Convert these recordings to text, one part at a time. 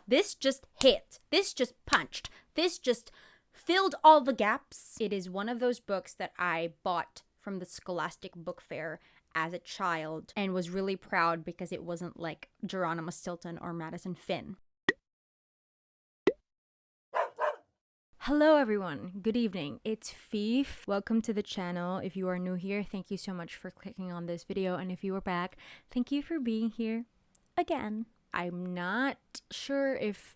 This just hit. This just punched. This just filled all the gaps. It is one of those books that I bought from the Scholastic Book Fair as a child and was really proud because it wasn't like Geronimo Stilton or Madison Finn. Hello everyone, good evening, it's Fief. Welcome to the channel. If you are new here, thank you so much for clicking on this video, and if you are back, thank you for being here again. I'm not sure if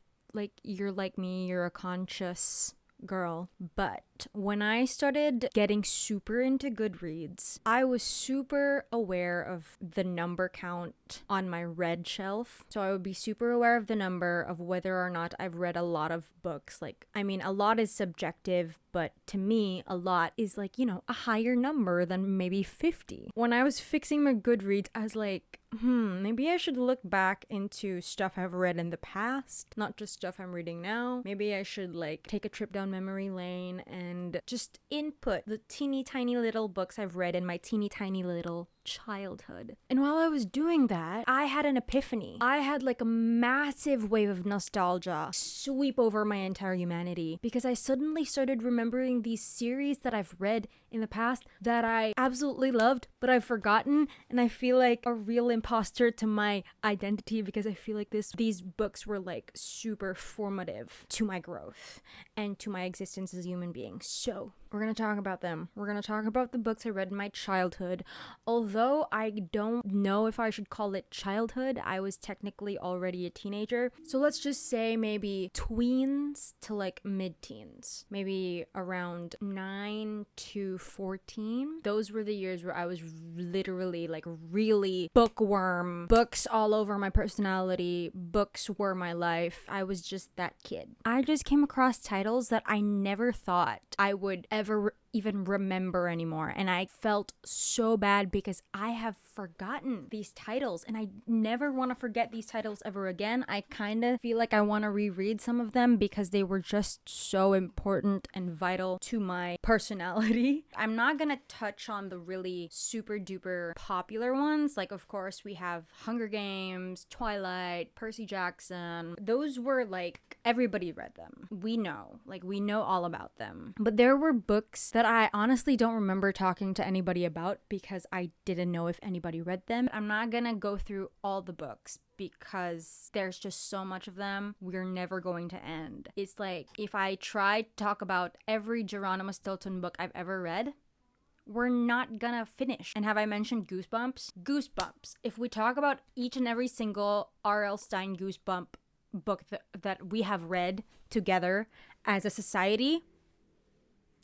you're like me, you're a conscious girl, but when I started getting super into Goodreads, I was super aware of the number count on my read shelf. So I would be super aware of the number of whether or not I've read a lot of books. A lot is subjective, but to me, a lot is a higher number than maybe 50. When I was fixing my Goodreads, I was like, maybe I should look back into stuff I've read in the past, not just stuff I'm reading now. Maybe I should take a trip down memory lane and just input the teeny tiny little books I've read in my teeny tiny little childhood. And while I was doing that, I had an epiphany. I had a massive wave of nostalgia sweep over my entire humanity because I suddenly started remembering these series that I've read in the past that I absolutely loved, but I've forgotten, and I feel like a real imposter to my identity because I feel like these books were super formative to my growth and to my existence as a human being. So we're gonna talk about them. We're gonna talk about the books I read in my childhood. Although I don't know if I should call it childhood, I was technically already a teenager. So let's just say maybe tweens to mid-teens. Maybe around 9 to 14. Those were the years where I was literally really bookworm. Books all over my personality. Books were my life. I was just that kid. I just came across titles that I never thought I would ever even remember anymore, and I felt so bad because I have forgotten these titles and I never want to forget these titles ever again. I kind of feel like I want to reread some of them because they were just so important and vital to my personality. I'm not gonna touch on the really super duper popular ones. Of course we have Hunger Games, Twilight, Percy Jackson. Those were everybody read them. We know all about them. But there were books that I honestly don't remember talking to anybody about because I didn't know if anybody read them. I'm not gonna go through all the books because there's just so much of them. We're never going to end. It's if I try to talk about every Geronimo Stilton book I've ever read, we're not gonna finish. And have I mentioned Goosebumps? Goosebumps. If we talk about each and every single R.L. Stine Goosebump book that we have read together as a society,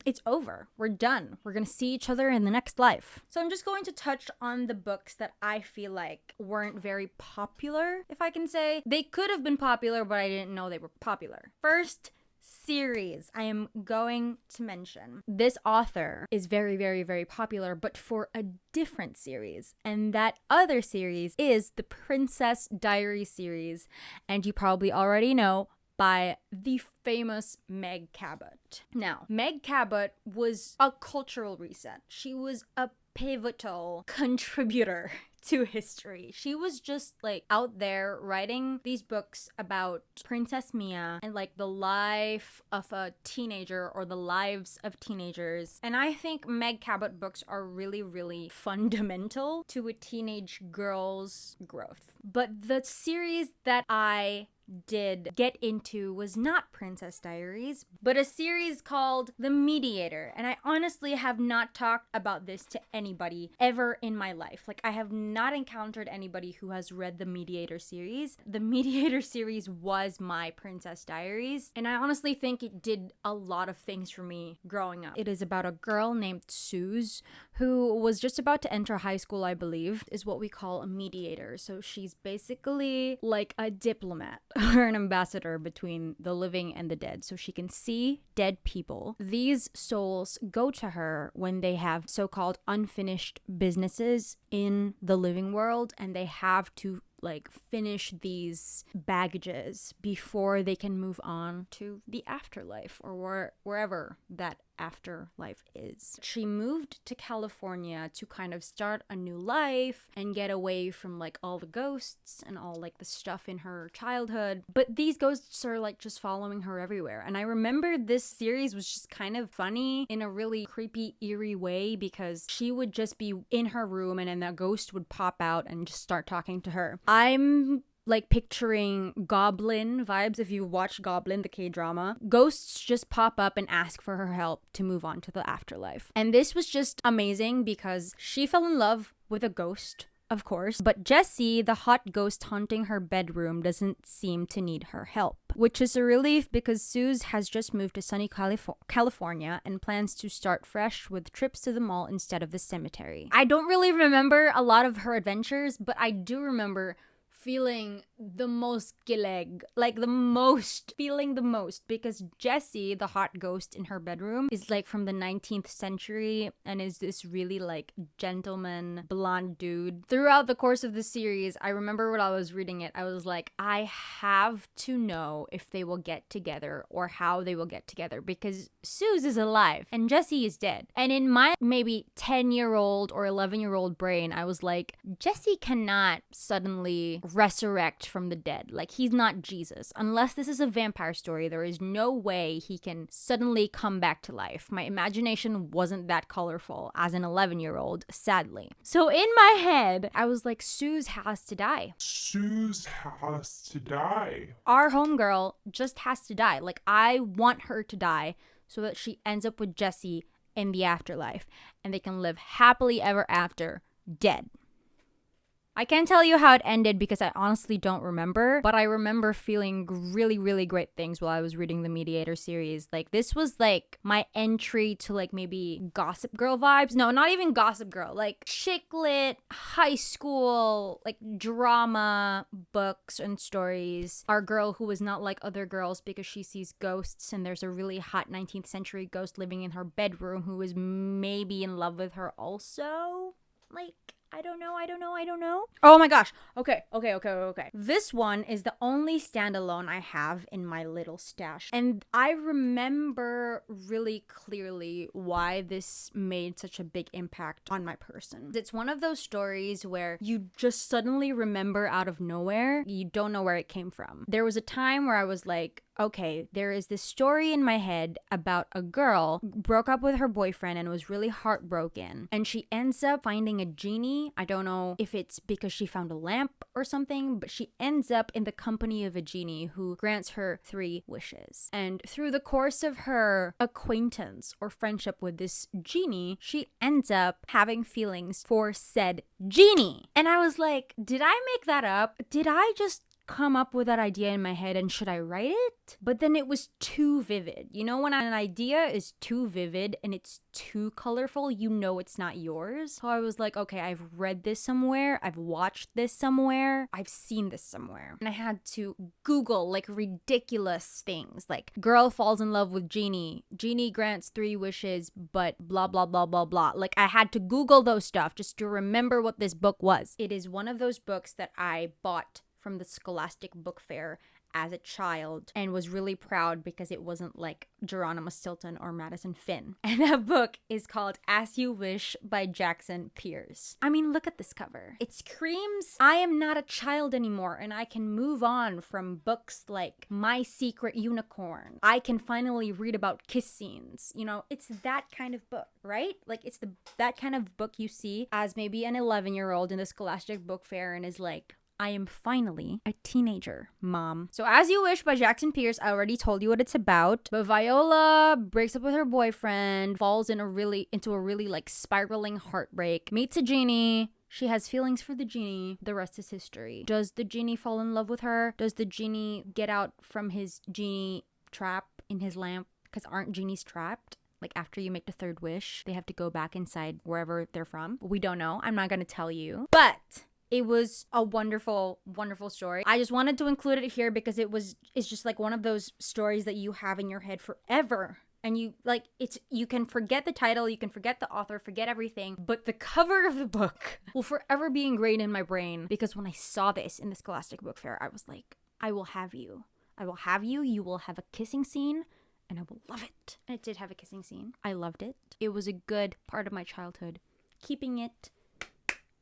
it's over. We're done. We're gonna see each other in the next life. So I'm just going to touch on the books that I feel weren't very popular, if I can say. They could have been popular, but I didn't know they were popular. First series I am going to mention. This author is very, very, very popular, but for a different series. And that other series is the Princess Diaries series. And you probably already know by the famous Meg Cabot. Now, Meg Cabot was a cultural reset. She was a pivotal contributor to history. She was just out there writing these books about Princess Mia and the life of a teenager or the lives of teenagers. And I think Meg Cabot books are really, really fundamental to a teenage girl's growth. But the series that I did get into was not Princess Diaries, but a series called The Mediator. And I honestly have not talked about this to anybody ever in my life. I have not encountered anybody who has read the Mediator series. The Mediator series was my Princess Diaries, and I honestly think it did a lot of things for me growing up. It is about a girl named Suze who was just about to enter high school, I believe, is what we call a mediator. So she's basically a diplomat or an ambassador between the living and the dead. So she can see dead people. These souls go to her when they have so-called unfinished businesses in the living world, and they have to finish these baggages before they can move on to the afterlife or wherever that afterlife is. She moved to California to kind of start a new life and get away from like all the ghosts and all like the stuff in her childhood. But these ghosts are like just following her everywhere. And I remember this series was just kind of funny in a really creepy, eerie way, because she would just be in her room and then the ghost would pop out and just start talking to her. I'm like picturing Goblin vibes. If you watch Goblin, the K-drama, ghosts just pop up and ask for her help to move on to the afterlife. And this was just amazing because she fell in love with a ghost, of course, but Jessie, the hot ghost haunting her bedroom, doesn't seem to need her help, which is a relief because Suze has just moved to sunny California and plans to start fresh with trips to the mall instead of the cemetery. I don't really remember a lot of her adventures, but I do remember feeling the most feeling the most, because Jessie, the hot ghost in her bedroom, is like from the 19th century and is this really like gentleman blonde dude. Throughout the course of the series, I remember when I was reading it, I was like, I have to know if they will get together or how they will get together, because Suze is alive and Jessie is dead. And in my maybe 10-year-old or 11-year-old brain, I was like, Jessie cannot suddenly resurrect from the dead. Like, he's not Jesus. Unless this is a vampire story, there is no way he can suddenly come back to life. My imagination wasn't that colorful as an 11-year-old, sadly. So in my head, I was like, Suze has to die. Suze has to die. Our homegirl just has to die. Like, I want her to die so that she ends up with Jessie in the afterlife and they can live happily ever after, dead. I can't tell you how it ended because I honestly don't remember, but I remember feeling really, really great things while I was reading the Mediator series. Like, this was like my entry to like maybe Gossip Girl vibes. No, not even Gossip Girl. Like chick lit, high school, like drama books and stories. Our girl who is not like other girls because she sees ghosts and there's a really hot 19th century ghost living in her bedroom who is maybe in love with her also. Like, I don't know. Oh my gosh. Okay. This one is the only standalone I have in my little stash. And I remember really clearly why this made such a big impact on my person. It's one of those stories where you just suddenly remember out of nowhere. You don't know where it came from. There was a time where I was like, okay, there is this story in my head about a girl who broke up with her boyfriend and was really heartbroken. And she ends up finding a genie. I don't know if it's because she found a lamp or something, but she ends up in the company of a genie who grants her 3 wishes. And through the course of her acquaintance or friendship with this genie, she ends up having feelings for said genie. And I was like, did I make that up? Did I just come up with that idea in my head and should I write it? But then it was too vivid. You know, when an idea is too vivid and it's too colorful, you know it's not yours. So I was like, okay, I've read this somewhere, I've watched this somewhere, I've seen this somewhere. And I had to Google like ridiculous things like girl falls in love with genie, genie grants 3 wishes, but blah blah blah blah blah. Like, I had to Google those stuff just to remember what this book was. It is one of those books that I bought from the Scholastic Book Fair as a child and was really proud because it wasn't like Geronimo Stilton or Madison Finn. And that book is called As You Wish by Jackson Pierce. I mean, look at this cover. It screams, I am not a child anymore and I can move on from books like My Secret Unicorn. I can finally read about kiss scenes. You know, it's that kind of book, right? Like, it's that kind of book you see as maybe an 11-year-old in the Scholastic Book Fair and is like, I am finally a teenager, mom. So As You Wish by Jackson Pierce, I already told you what it's about. But Viola breaks up with her boyfriend, falls into a really like spiraling heartbreak, meets a genie. She has feelings for the genie. The rest is history. Does the genie fall in love with her? Does the genie get out from his genie trap in his lamp? Because aren't genies trapped? Like, after you make the 3rd wish, they have to go back inside wherever they're from. We don't know. I'm not going to tell you. But it was a wonderful, wonderful story. I just wanted to include it here because it's just like one of those stories that you have in your head forever. And you can forget the title, you can forget the author, forget everything, but the cover of the book will forever be ingrained in my brain because when I saw this in the Scholastic Book Fair, I was like, I will have you. I will have you. You will have a kissing scene and I will love it. And it did have a kissing scene. I loved it. It was a good part of my childhood. Keeping it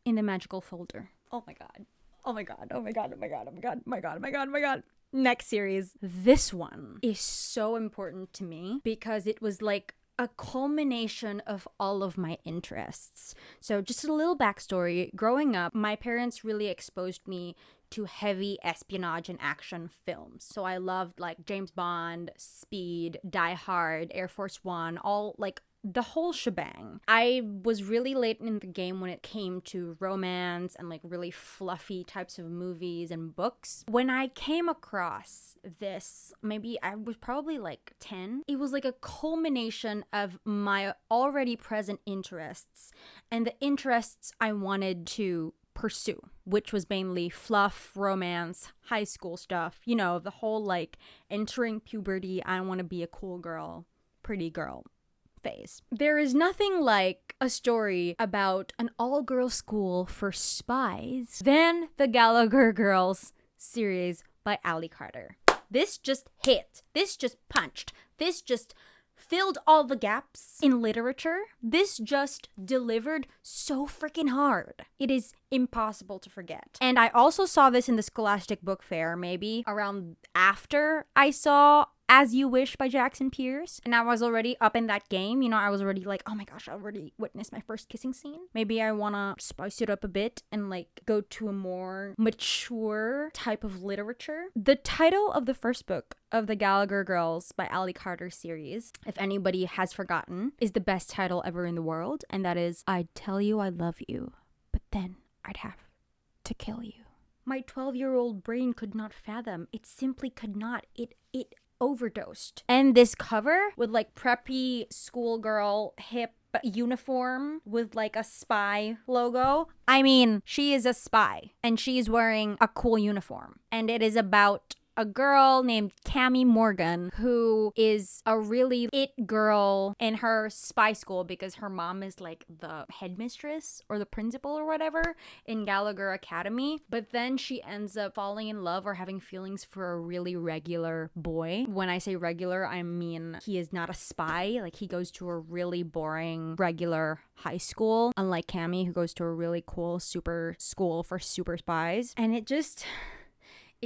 in the magical folder. Oh my god. Oh my god. Oh my god. Oh my god. Oh my god. Oh my god. Oh my god. Oh my god. Next series. This one is so important to me because it was like a culmination of all of my interests. So just a little backstory. Growing up, my parents really exposed me to heavy espionage and action films. So I loved like James Bond, Speed, Die Hard, Air Force One, all like the whole shebang. I was really late in the game when it came to romance and like really fluffy types of movies and books. When I came across this, maybe I was probably like 10, it was like a culmination of my already present interests and the interests I wanted to pursue, which was mainly fluff, romance, high school stuff, you know, the whole like entering puberty, I want to be a cool girl, pretty girl phase. There is nothing like a story about an all-girl school for spies than the Gallagher Girls series by Ali Carter. This just hit. This just punched. This just filled all the gaps in literature. This just delivered so freaking hard. It is impossible to forget. And I also saw this in the Scholastic Book Fair, maybe around after I saw As You Wish by Jackson Pierce. And I was already up in that game. You know, I was already like, oh my gosh, I already witnessed my first kissing scene. Maybe I want to spice it up a bit and like go to a more mature type of literature. The title of the first book of the Gallagher Girls by Ali Carter series, if anybody has forgotten, is the best title ever in the world. And that is, I'd tell you I love you, but then I'd have to kill you. My 12-year-old brain could not fathom. It simply could not. It overdosed. And this cover with like preppy schoolgirl hip uniform with like a spy logo. I mean, she is a spy and she's wearing a cool uniform. And it is about a girl named Cami Morgan who is a really it girl in her spy school because her mom is like the headmistress or the principal or whatever in Gallagher Academy. But then she ends up falling in love or having feelings for a really regular boy. When I say regular, I mean he is not a spy. Like he goes to a really boring regular high school, unlike Cami who goes to a really cool super school for super spies. And it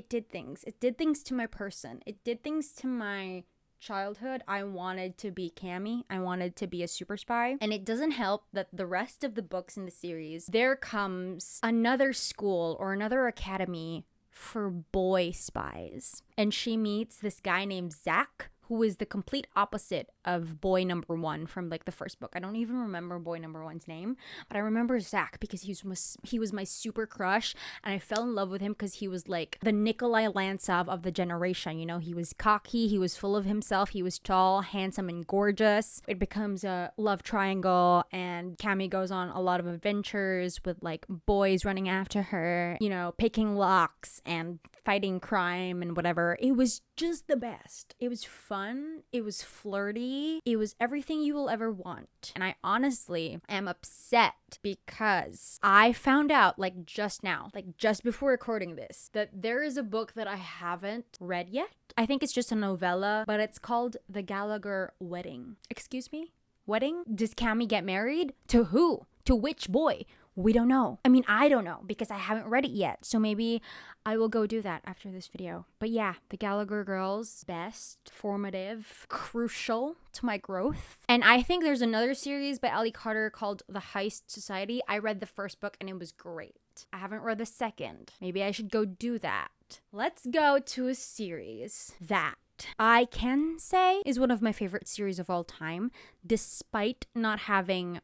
did things. It did things to my person. It did things to my childhood. I wanted to be Cami. I wanted to be a super spy. And it doesn't help that the rest of the books in the series, there comes another school or another academy for boy spies. And she meets this guy named Zach, who is the complete opposite of boy number one from like the first book. I don't even remember boy number one's name, but I remember Zach because he was my super crush, and I fell in love with him because he was like the Nikolai Lantsov of the generation. You know, he was cocky, he was full of himself, he was tall, handsome, and gorgeous. It becomes a love triangle, and Cami goes on a lot of adventures with like boys running after her, you know, picking locks and fighting crime and whatever. It was just the best. It was fun. It was flirty. It was everything you will ever want. And I honestly am upset because I found out like just now, like just before recording this, that there is a book that I haven't read yet. I think it's just a novella, but it's called The Gallagher Wedding. Excuse me? Wedding? Does Cami get married? To who? To which boy? We don't know. I mean, I don't know because I haven't read it yet. So maybe I will go do that after this video. But yeah, the Gallagher Girls, best, formative, crucial to my growth. And I think there's another series by Ali Carter called The Heist Society. I read the first book and it was great. I haven't read the second. Maybe I should go do that. Let's go to a series that I can say is one of my favorite series of all time, despite not having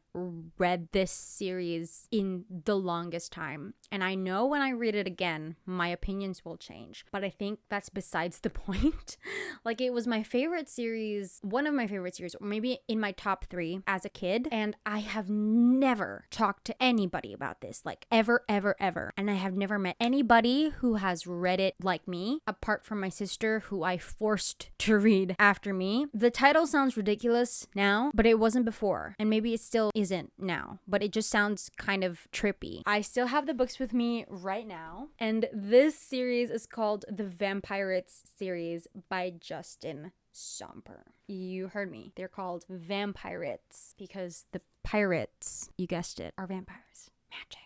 read this series in the longest time. And I know when I read it again, my opinions will change, but I think that's besides the point. Like, it was my favorite series, one of my favorite series, or maybe in my top 3 as a kid. And I have never talked to anybody about this, like ever. And I have never met anybody who has read it like me, apart from my sister, who I forced forced to read after me. The title sounds ridiculous now, but it wasn't before. And maybe it still isn't now, but it just sounds kind of trippy. I still have the books with me right now. And this series is called the Vampirates series by Justin Somper. You heard me. They're called vampirates because the pirates, you guessed it, are vampires. Magic.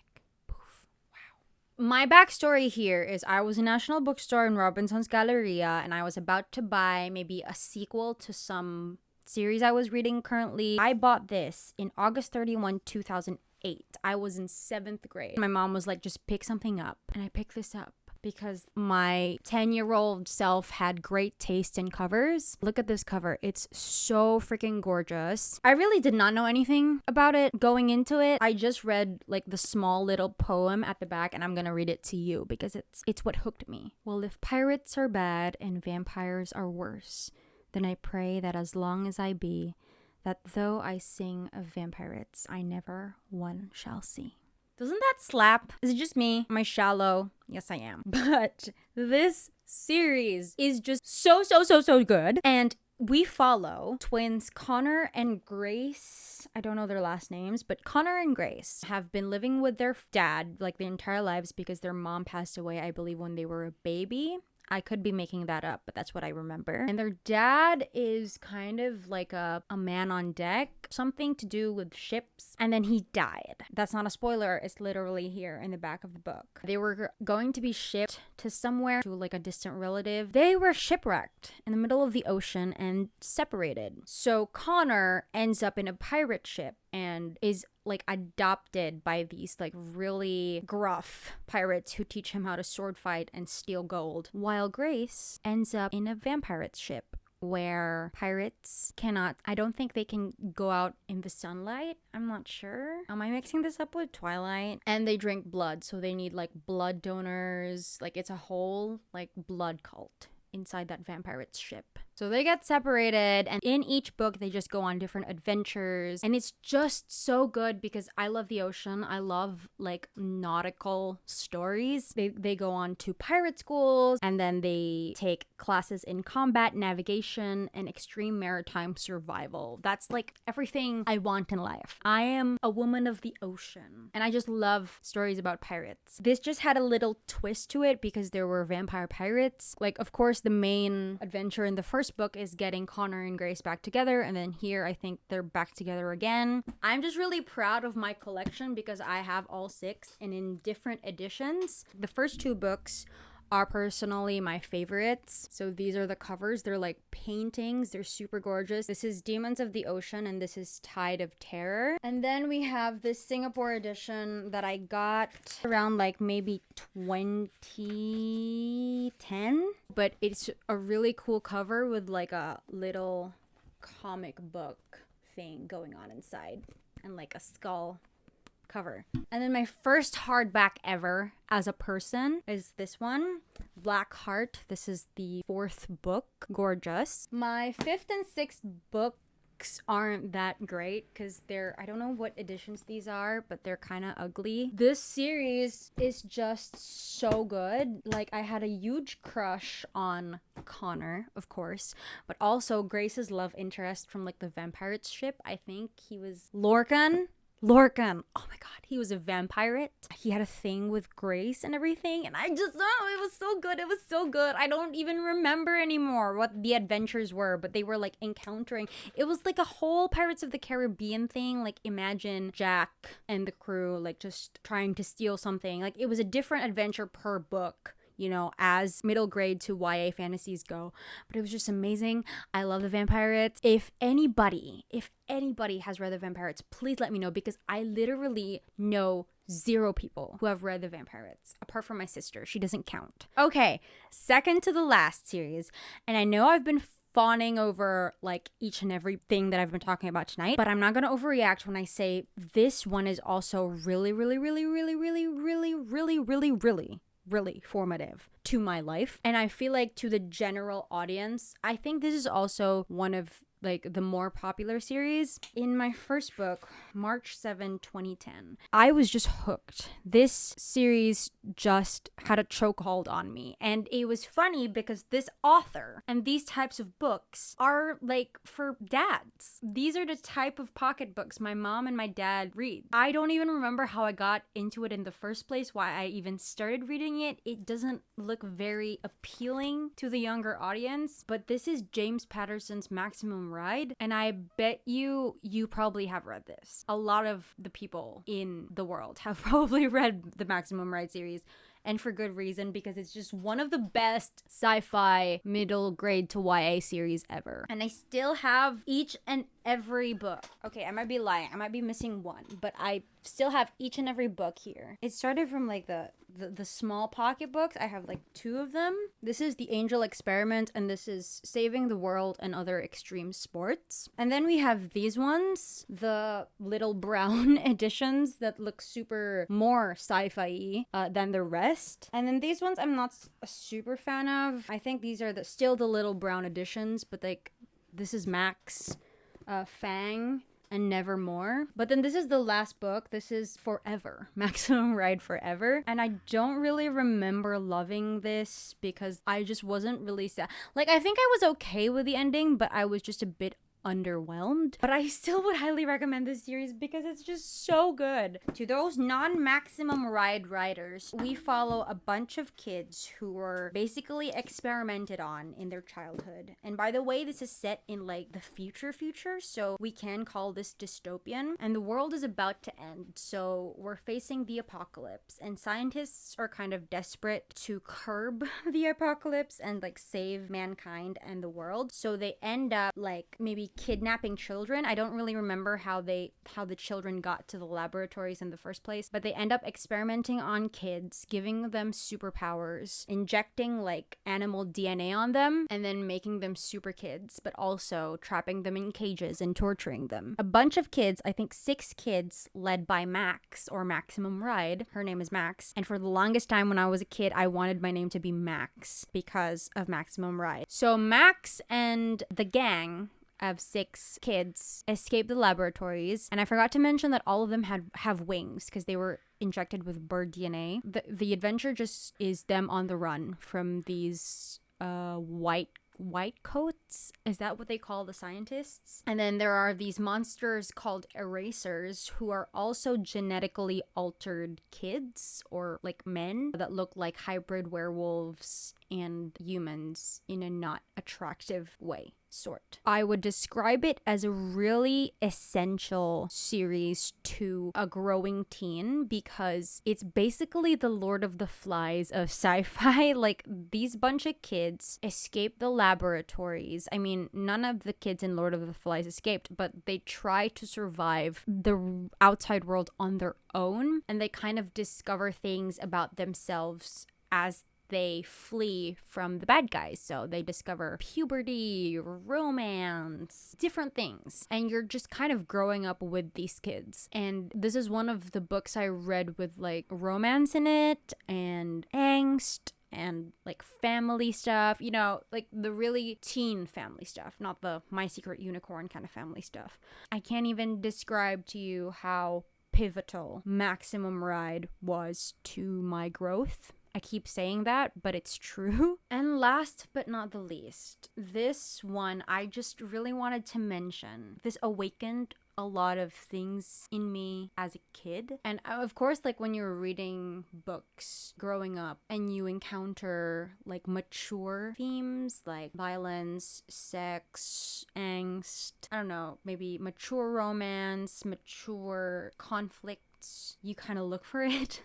My backstory here is I was in National Bookstore in Robinson's Galleria and I was about to buy maybe a sequel to some series I was reading currently. I bought this in August 31, 2008. I was in 7th grade. My mom was like, just pick something up. And I picked this up because my 10-year-old self had great taste in covers. Look at this cover. It's so freaking gorgeous. I really did not know anything about it going into it. I just read like the small little poem at the back and I'm gonna read it to you because it's what hooked me. Well, if pirates are bad and vampires are worse, then I pray that as long as I be, that though I sing of vampirates, I never one shall see. Doesn't that slap? Is it just me? Am I shallow? Yes, I am. But this series is just so good. And we follow twins Connor and Grace. I don't know their last names, but Connor and Grace have been living with their dad like their entire lives because their mom passed away, I believe, when they were a baby. I could be making that up, but that's what I remember. And their dad is kind of like a man on deck, something to do with ships. And then he died. That's not a spoiler. It's literally here in the back of the book. They were going to be shipped to somewhere, to like a distant relative. They were shipwrecked in the middle of the ocean and separated. So Connor ends up in a pirate ship and is like adopted by these like really gruff pirates who teach him how to sword fight and steal gold, while Grace ends up in a vampirates ship where pirates cannot, I don't think they can go out in the sunlight. I'm not sure. Am I mixing this up with Twilight? And they drink blood, so they need like blood donors. Like it's a whole like blood cult inside that vampirates ship. So they get separated, and in each book they just go on different adventures, and it's just so good because I love the ocean. I love like nautical stories. They go on to pirate schools, and then they take classes in combat, navigation, and extreme maritime survival. That's like everything I want in life. I am a woman of the ocean, and I just love stories about pirates. This just had a little twist to it because there were vampire pirates. Like, of course, the main adventure in the first book is getting Connor and Grace back together, and then here I think they're back together again. I'm just really proud of my collection because I have all 6 and in different editions. The first 2 books are personally my favorites. So these are the covers. They're like paintings. They're super gorgeous. This is Demons of the Ocean and this is Tide of Terror. And then we have this Singapore edition that I got around like maybe 2010. But it's a really cool cover with like a little comic book thing going on inside and like a skull cover. And then my first hardback ever as a person is this one, Black Heart. This is the 4th book. Gorgeous. My 5th and 6th books aren't that great because they're, I don't know what editions these are, but they're kind of ugly. This series is just so good. Like, I had a huge crush on Connor, of course, but also Grace's love interest from like the vampirates ship. I think he was Lorcan. Oh my god, he was a vampirate. He had a thing with Grace and everything, and I just, oh, it was so good. I don't even remember anymore what the adventures were, but they were like encountering, it was like a whole Pirates of the Caribbean thing. Like, imagine Jack and the crew like just trying to steal something. Like, it was a different adventure per book, you know, as middle grade to YA fantasies go. But it was just amazing. I love the Vampirates. If anybody has read the Vampirates, please let me know, because I literally know 0 people who have read the Vampirates, apart from my sister. She doesn't count. Okay, second to the last series. And I know I've been fawning over like each and everything that I've been talking about tonight, but I'm not going to overreact when I say this one is also really formative to my life. And I feel like to the general audience, I think this is also one of like the more popular series. In my first book, March 7, 2010, I was just hooked. This series just had a chokehold on me. And it was funny because this author and these types of books are like for dads. These are the type of pocket books my mom and my dad read. I don't even remember how I got into it in the first place, why I even started reading it. It doesn't look very appealing to the younger audience, but this is James Patterson's Maximum Ride, and I bet you probably have read this. A lot of the people in the world have probably read the Maximum Ride series, and for good reason, because it's just one of the best sci-fi middle grade to YA series ever. And I still have each and every book. Okay, I might be lying. I might be missing one, but I still have each and every book here. It started from like the small pocket books. I have like 2 of them. This is The Angel Experiment, and this is Saving the World and Other Extreme Sports. And then we have these ones, the little brown editions that look super more sci-fi than the rest. And then these ones I'm not a super fan of. I think these are still the little brown editions, but like this is Max, Fang, and Nevermore. But then this is the last book. This is Forever, Maximum Ride Forever. And I don't really remember loving this because I just wasn't really sad. Like, I think I was okay with the ending, but I was just a bit underwhelmed. But I still would highly recommend this series because it's just so good. To those non-Maximum Ride riders, we follow a bunch of kids who were basically experimented on in their childhood. And by the way, this is set in like the future, so we can call this dystopian. And the world is about to end, so we're facing the apocalypse, and scientists are kind of desperate to curb the apocalypse and like save mankind and the world. So they end up like maybe kidnapping children. I don't really remember how the children got to the laboratories in the first place, but they end up experimenting on kids, giving them superpowers, injecting like animal DNA on them, and then making them super kids, but also trapping them in cages and torturing them. A bunch of kids, I think 6 kids, led by Max, or Maximum Ride. Her name is Max, and for the longest time when I was a kid, I wanted my name to be Max because of Maximum Ride. So Max and the gang of 6 kids escape the laboratories, and I forgot to mention that all of them have wings because they were injected with bird DNA. The adventure just is them on the run from these white coats. Is that what they call the scientists? And then there are these monsters called erasers who are also genetically altered kids, or like men that look like hybrid werewolves and humans in a not attractive way. Sort. I would describe it as a really essential series to a growing teen because it's basically the Lord of the Flies of sci-fi. Like, these bunch of kids escape the laboratories. I mean, none of the kids in Lord of the Flies escaped, but they try to survive the outside world on their own, and they kind of discover things about themselves as they flee from the bad guys. So they discover puberty, romance, different things. And you're just kind of growing up with these kids. And this is one of the books I read with like romance in it and angst and like family stuff, you know, like the really teen family stuff, not the My Secret Unicorn kind of family stuff. I can't even describe to you how pivotal Maximum Ride was to my growth. I keep saying that, but it's true. And last but not the least, this one I just really wanted to mention. This awakened a lot of things in me as a kid. And of course, like when you're reading books growing up and you encounter like mature themes like violence, sex, angst, I don't know, maybe mature romance, mature conflicts, you kind of look for it.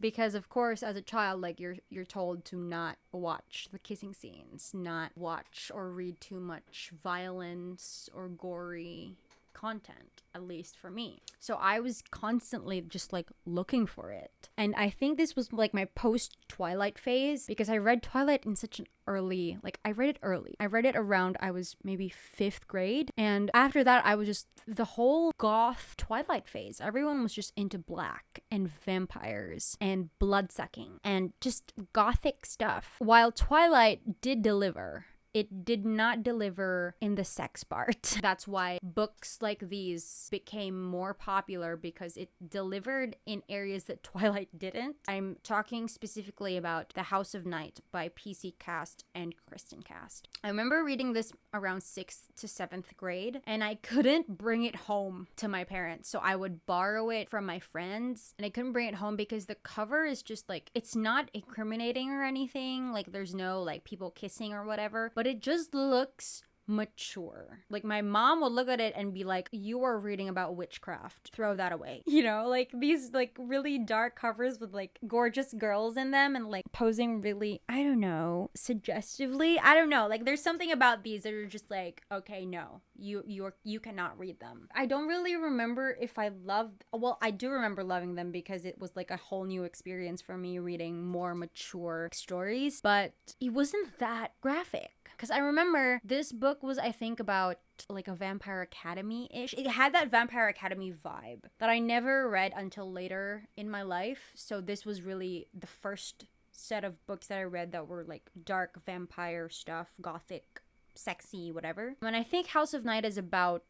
Because of course, as a child, like you're told to not watch the kissing scenes, not watch or read too much violence or gory content, at least for me. So I was constantly just like looking for it. And I think this was like my post-Twilight phase, because I read Twilight in such an early, like I read it early. I read it around I was maybe 5th grade. And after that, I was just the whole goth Twilight phase. Everyone was just into black and vampires and blood sucking and just gothic stuff. While Twilight did deliver, it did not deliver in the sex part. That's why books like these became more popular, because it delivered in areas that Twilight didn't. I'm talking specifically about The House of Night by PC Cast and Kristin Cast. I remember reading this around 6th to 7th grade, and I couldn't bring it home to my parents. So I would borrow it from my friends, and I couldn't bring it home because the cover is just like, it's not incriminating or anything. Like, there's no like people kissing or whatever, but it just looks mature. Like, my mom would look at it and be like, you are reading about witchcraft, throw that away. You know, like these like really dark covers with like gorgeous girls in them and like posing really, I don't know, suggestively. I don't know, like there's something about these that are just like, okay, no, you cannot read them. I don't really remember if I loved, well, I do remember loving them because it was like a whole new experience for me reading more mature stories, but it wasn't that graphic. Because I remember this book was, I think, about like a Vampire Academy-ish. It had that Vampire Academy vibe that I never read until later in my life. So this was really the first set of books that I read that were like dark vampire stuff, gothic, sexy, whatever. And I think House of Night is about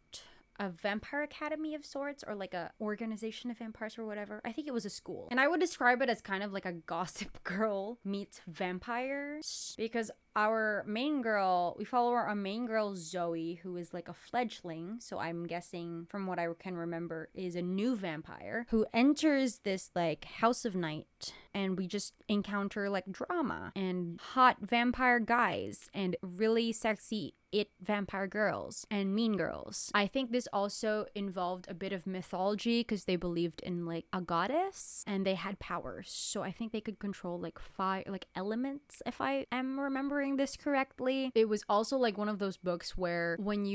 a vampire academy of sorts, or like a organization of vampires or whatever. I think it was a school. And I would describe it as kind of like a Gossip Girl meets vampires, because our main girl, we follow our main girl Zoe, who is like a fledgling, so I'm guessing from what I can remember is a new vampire who enters this like House of Night, and we just encounter like drama and hot vampire guys and really sexy vampire girls and mean girls. I think this also involved a bit of mythology because they believed in like a goddess and they had powers, so I think they could control like fire, like elements, if I am remembering this correctly. It was also like one of those books where when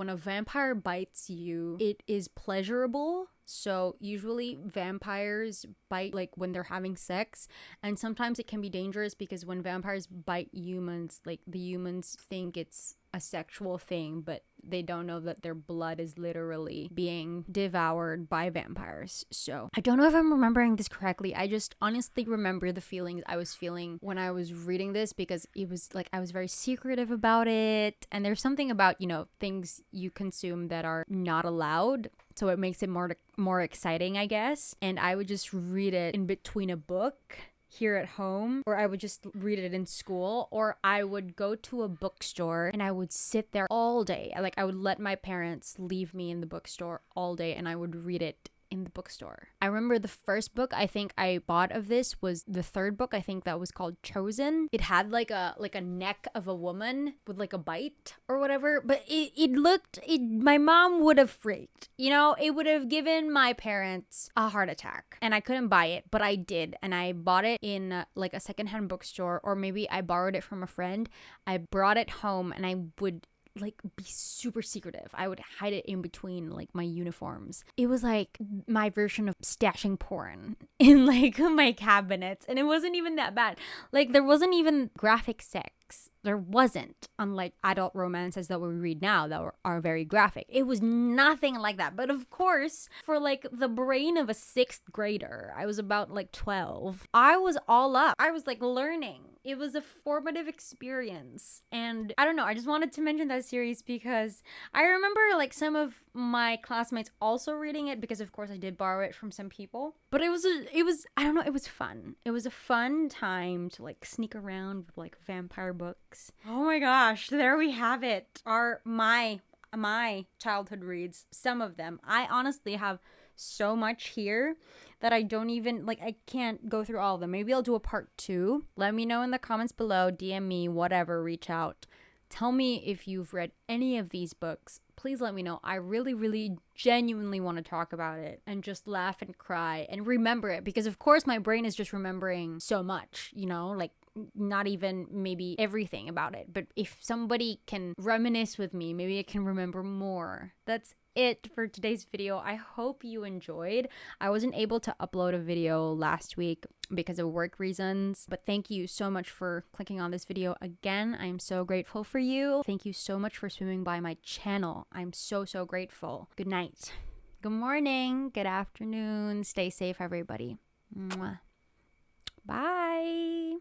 a vampire bites you, it is pleasurable. So usually vampires bite like when they're having sex, and sometimes it can be dangerous because when vampires bite humans, like the humans think it's a sexual thing, but they don't know that their blood is literally being devoured by vampires. So I don't know if I'm remembering this correctly. I just honestly remember the feelings I was feeling when I was reading this, because it was like I was very secretive about it, and there's something about, you know, things you consume that are not allowed, so it makes it more exciting, I guess. And I would just read it in between a book here at home, or I would just read it in school, or I would go to a bookstore and I would sit there all day. Like, I would let my parents leave me in the bookstore all day and I would read it in the bookstore. I remember the first book I think I bought of this was the third book. I think that was called Chosen. It had like a neck of a woman with like a bite or whatever, but my mom would have freaked. You know, it would have given my parents a heart attack, and I couldn't buy it, but I did, and I bought it in like a secondhand bookstore, or maybe I borrowed it from a friend. I brought it home and I would like be super secretive. I would hide it in between like my uniforms. It was like my version of stashing porn in like my cabinets, and it wasn't even that bad. Like, there wasn't even graphic sex. There wasn't, unlike adult romances that we read now that are very graphic. It was nothing like that. But of course, for like the brain of a 6th grader, I was about like 12, I was all up. I was like learning. It was a formative experience. And I don't know, I just wanted to mention that series because I remember like some of my classmates also reading it, because of course I did borrow it from some people. But it was I don't know, it was fun. It was a fun time to like sneak around with like vampire books. Oh my gosh, there we have it. My childhood reads, some of them. I honestly have so much here that I don't even, like, I can't go through all of them. Maybe I'll do a part 2. Let me know in the comments below, DM me, whatever, reach out. Tell me if you've read any of these books. Please let me know. I really, really genuinely want to talk about it and just laugh and cry and remember it, because of course my brain is just remembering so much, you know, like not even maybe everything about it. But if somebody can reminisce with me, maybe I can remember more. That's it for today's video. I hope you enjoyed. I wasn't able to upload a video last week because of work reasons, but thank you so much for clicking on this video again. I'm so grateful for you. Thank you so much for swimming by my channel. I'm so grateful. Good night, good morning, good afternoon. Stay safe, everybody. Mwah. Bye.